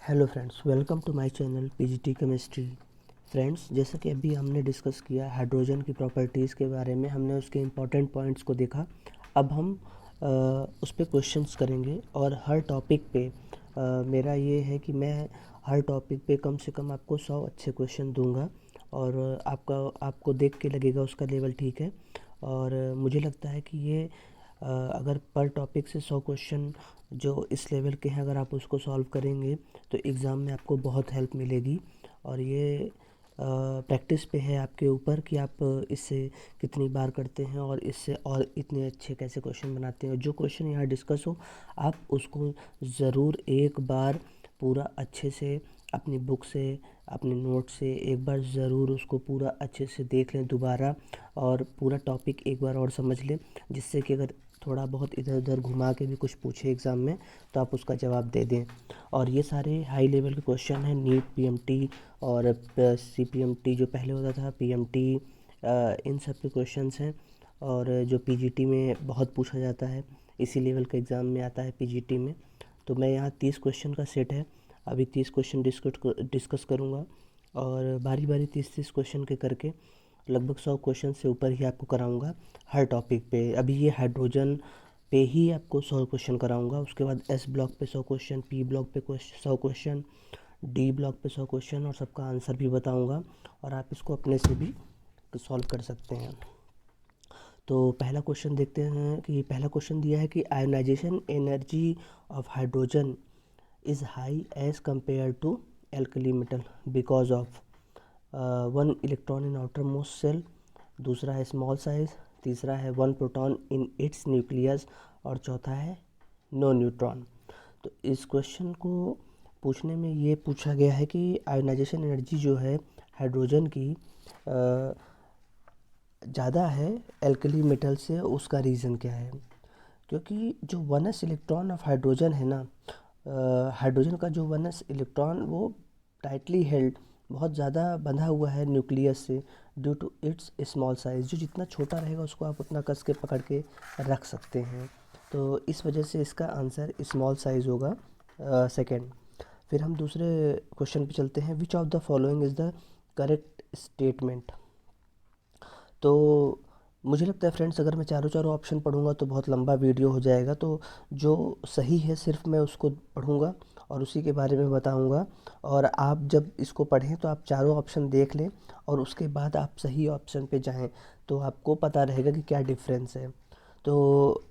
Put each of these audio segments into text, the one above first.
Hello friends, welcome to my channel PGT chemistry. Friends, जैसा कि अभी हमने डिस्कस किया हाइड्रोजन की प्रॉपर्टीज़ के बारे में, हमने उसके इम्पॉर्टेंट पॉइंट्स को देखा। अब हम उस पे क्वेश्चंस करेंगे और हर टॉपिक पे मेरा ये है कि मैं हर टॉपिक पे कम से कम आपको 100 अच्छे क्वेश्चन दूंगा और आपको देख के लगेगा उसका लेवल ठीक है। और मुझे लगता है कि ये अगर पर टॉपिक से 100 क्वेश्चन जो इस लेवल के हैं, अगर आप उसको सॉल्व करेंगे तो एग्ज़ाम में आपको बहुत हेल्प मिलेगी। और ये प्रैक्टिस पे है आपके ऊपर कि आप इससे कितनी बार करते हैं और इससे और इतने अच्छे कैसे क्वेश्चन बनाते हैं। जो क्वेश्चन यहाँ डिस्कस हो, आप उसको ज़रूर एक बार पूरा अच्छे से अपनी बुक से, अपने नोट से एक बार ज़रूर उसको पूरा अच्छे से देख लें दोबारा, और पूरा टॉपिक एक बार और समझ लें, जिससे कि अगर थोड़ा बहुत इधर उधर घुमा के भी कुछ पूछे एग्ज़ाम में तो आप उसका जवाब दे दें। और ये सारे हाई लेवल के क्वेश्चन हैं, नीट, पीएमटी और सीपीएमटी जो पहले होता था, पीएमटी, इन सब के क्वेश्चंस हैं। और जो पीजीटी में बहुत पूछा जाता है, इसी लेवल का एग्ज़ाम में आता है पीजीटी में। तो मैं यहाँ 30 क्वेश्चन का सेट है, अभी 30 क्वेश्चन डिस्कस करूँगा और बारी बारी 30-30 क्वेश्चन के करके लगभग 100 क्वेश्चन से ऊपर ही आपको कराऊंगा हर टॉपिक पे। अभी ये हाइड्रोजन पे ही आपको 100 क्वेश्चन कराऊंगा, उसके बाद एस ब्लॉक पे 100 क्वेश्चन, पी ब्लॉक पे 100 क्वेश्चन, डी ब्लॉक पे 100 क्वेश्चन, और सबका आंसर भी बताऊंगा और आप इसको अपने से भी सॉल्व कर सकते हैं। तो पहला क्वेश्चन देखते हैं कि पहला क्वेश्चन दिया है कि ionisation energy of hydrogen is high as compare to alkali metal because of 1 electron in outermost shell, दूसरा है स्मॉल साइज, तीसरा है 1 प्रोटॉन इन इट्स न्यूक्लियस, और चौथा है नो न्यूट्रॉन। तो इस क्वेश्चन को पूछने में ये पूछा गया है कि आयोनाइजेशन एनर्जी जो है हाइड्रोजन की ज़्यादा है एल्कली मेटल से, उसका रीज़न क्या है। क्योंकि जो 1s इलेक्ट्रॉन ऑफ हाइड्रोजन है ना, हाइड्रोजन का जो 1s इलेक्ट्रॉन वो टाइटली हेल्ड, बहुत ज़्यादा बंधा हुआ है न्यूक्लियस से, due to its small size. जो जितना छोटा रहेगा उसको आप उतना कस के पकड़ के रख सकते हैं, तो इस वजह से इसका आंसर स्मॉल साइज़ होगा, सेकंड। फिर हम दूसरे क्वेश्चन पे चलते हैं, विच of the following is the correct statement. तो मुझे लगता है फ्रेंड्स, अगर मैं चारों चारों ऑप्शन पढ़ूंगा तो बहुत लंबा वीडियो हो जाएगा, तो जो सही है सिर्फ मैं उसको पढ़ूंगा और उसी के बारे में बताऊंगा। और आप जब इसको पढ़ें तो आप चारों ऑप्शन देख लें और उसके बाद आप सही ऑप्शन पे जाएं, तो आपको पता रहेगा कि क्या डिफरेंस है। तो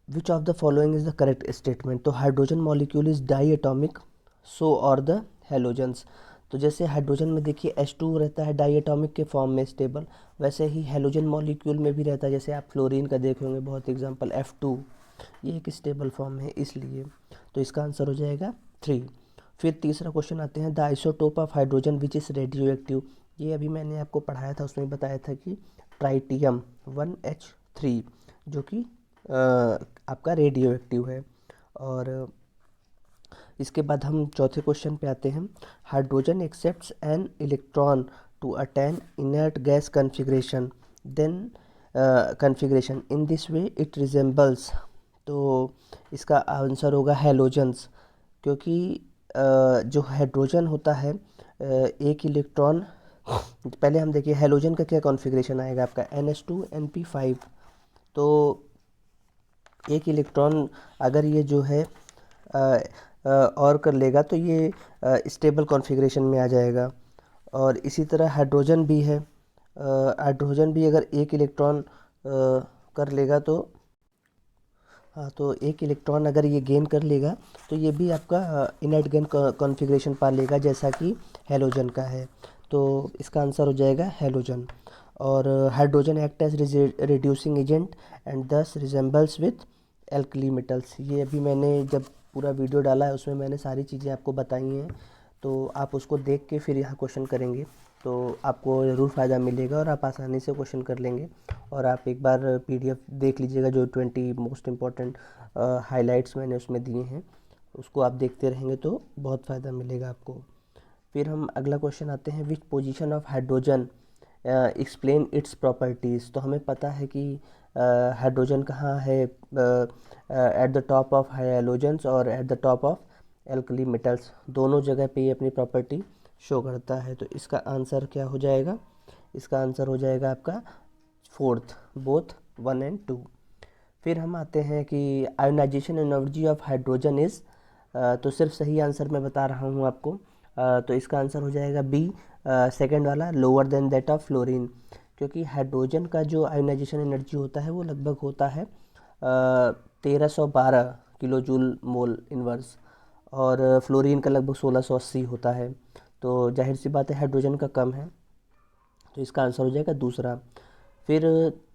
which of the following is the correct statement. तो hydrogen molecule is diatomic, so और द हेलोजन्स। तो जैसे हाइड्रोजन में देखिए H2 रहता है डाई एटॉमिक के फॉर्म में स्टेबल, वैसे ही हेलोजन मॉलिक्यूल में भी रहता है। जैसे आप फ्लोरीन का देखे होंगे बहुत एग्जांपल, F2, ये एक स्टेबल फॉर्म है इसलिए। तो इसका आंसर हो जाएगा 3। फिर तीसरा क्वेश्चन आते हैं, the isotope of hydrogen which is radio active. ये अभी मैंने आपको पढ़ाया था, उसमें बताया था कि ट्राइटियम 1H3, जो कि आपका रेडियो एक्टिव है। और इसके बाद हम चौथे क्वेश्चन पे आते हैं, hydrogen accepts an electron to attain inert gas configuration, then configuration in this way it resembles. तो इसका आंसर होगा हेलोजन्स, क्योंकि जो हाइड्रोजन होता है, एक इलेक्ट्रॉन, पहले हम देखिए हेलोजन का क्या कॉन्फ़िगरेशन आएगा आपका, NH2 NP5। तो एक इलेक्ट्रॉन अगर ये जो है और कर लेगा तो ये स्टेबल कॉन्फ़िगरेशन में आ जाएगा। और इसी तरह हाइड्रोजन भी है, हाइड्रोजन भी अगर एक इलेक्ट्रॉन कर लेगा तो, हाँ, तो एक इलेक्ट्रॉन अगर ये गेन कर लेगा तो ये भी आपका इनर्ट गेन कॉन्फ़िगरेशन पा लेगा, जैसा कि हेलोजन का है। तो इसका आंसर हो जाएगा हेलोजन। और hydrogen act as reducing agent and thus resembles with alkali metals. ये अभी मैंने जब पूरा वीडियो डाला है उसमें मैंने सारी चीज़ें आपको बताई हैं, तो आप उसको देख के फिर यहाँ क्वेश्चन करेंगे तो आपको ज़रूर फ़ायदा मिलेगा और आप आसानी से क्वेश्चन कर लेंगे। और आप एक बार पीडीएफ देख लीजिएगा, जो 20 मोस्ट इम्पॉर्टेंट हाइलाइट्स मैंने उसमें दिए हैं, उसको आप देखते रहेंगे तो बहुत फ़ायदा मिलेगा आपको। फिर हम अगला क्वेश्चन आते हैं, which position of hydrogen explain it's properties. तो हमें पता है कि हाइड्रोजन कहाँ है, एट द टॉप ऑफ हाइलोजन्स और at the top of alkali metals, दोनों जगह पे ये अपनी प्रॉपर्टी शो करता है। तो इसका आंसर क्या हो जाएगा? इसका आंसर हो जाएगा आपका फोर्थ, बोथ 1 and 2। फिर हम आते हैं कि ionisation energy of hydrogen is, तो सिर्फ सही आंसर मैं बता रहा हूँ आपको। तो इसका आंसर हो जाएगा बी, सेकंड वाला, lower than that of fluorine. क्योंकि हाइड्रोजन का जो आयोनाइजेशन एनर्जी होता है वो लगभग होता है 1312 किलो जूल मोल इनवर्स, और फ्लोरीन का लगभग 1680 होता है। तो जाहिर सी बात है हाइड्रोजन का कम है, तो इसका आंसर हो जाएगा दूसरा। फिर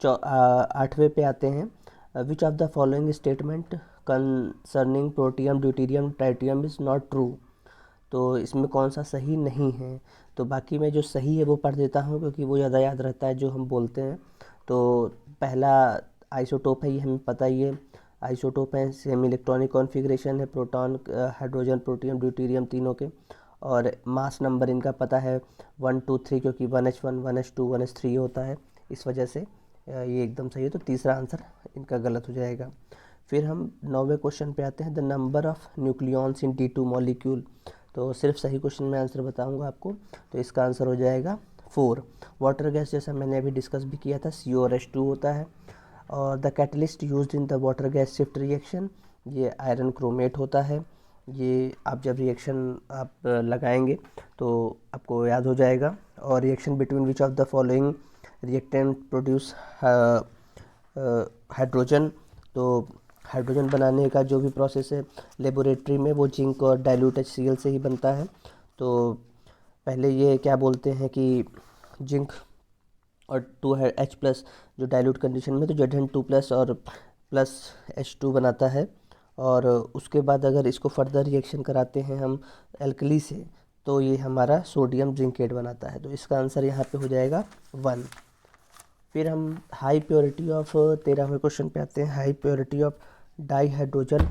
8वें पे आते हैं, विच of the following statement concerning protium deuterium tritium is not true. तो इसमें कौन सा सही नहीं है? तो बाकी मैं जो सही है वो पढ़ देता हूँ क्योंकि वो ज़्यादा याद रहता है जो हम बोलते हैं। तो पहला आइसोटोप है, ये हमें पता ही है। आइसोटोप है, सेम इलेक्ट्रॉनिक कॉन्फ़िगरेशन है, प्रोटॉन हाइड्रोजन प्रोटियम ड्यूटीरियम तीनों के, और मास नंबर इनका पता है 1 2 3, क्योंकि 1s1 1s2 1s3 होता है, इस वजह से ये एकदम सही है। तो तीसरा आंसर इनका गलत हो जाएगा। फिर हम 9वें क्वेश्चन पे आते हैं, the number of nucleons in T2 molecule. तो सिर्फ सही क्वेश्चन में आंसर बताऊंगा आपको, तो इसका आंसर हो जाएगा 4। वाटर गैस जैसा मैंने अभी डिस्कस भी किया था, CO और H2 होता है। और the catalyst used in the water gas shift reaction, ये आयरन क्रोमेट होता है। ये आप जब रिएक्शन आप लगाएंगे तो आपको याद हो जाएगा। और reaction between which of the following reactant produce hydrogen, तो हाइड्रोजन बनाने का जो भी प्रोसेस है लेबोरेटरी में वो जिंक और डाइल्यूट HCl से ही बनता है। तो पहले ये क्या बोलते हैं कि जिंक और 2H+ जो डाइल्यूट कंडीशन में, तो Zn2+ और प्लस H2 बनाता है। और उसके बाद अगर इसको फर्दर रिएक्शन कराते हैं हम एल्कली से, तो ये हमारा सोडियम जिंकेट बनाता है। तो इसका आंसर यहाँ पे हो जाएगा 1। फिर हम हाई प्योरिटी ऑफ 13वें क्वेश्चन पे आते हैं, high purity of di hydrogen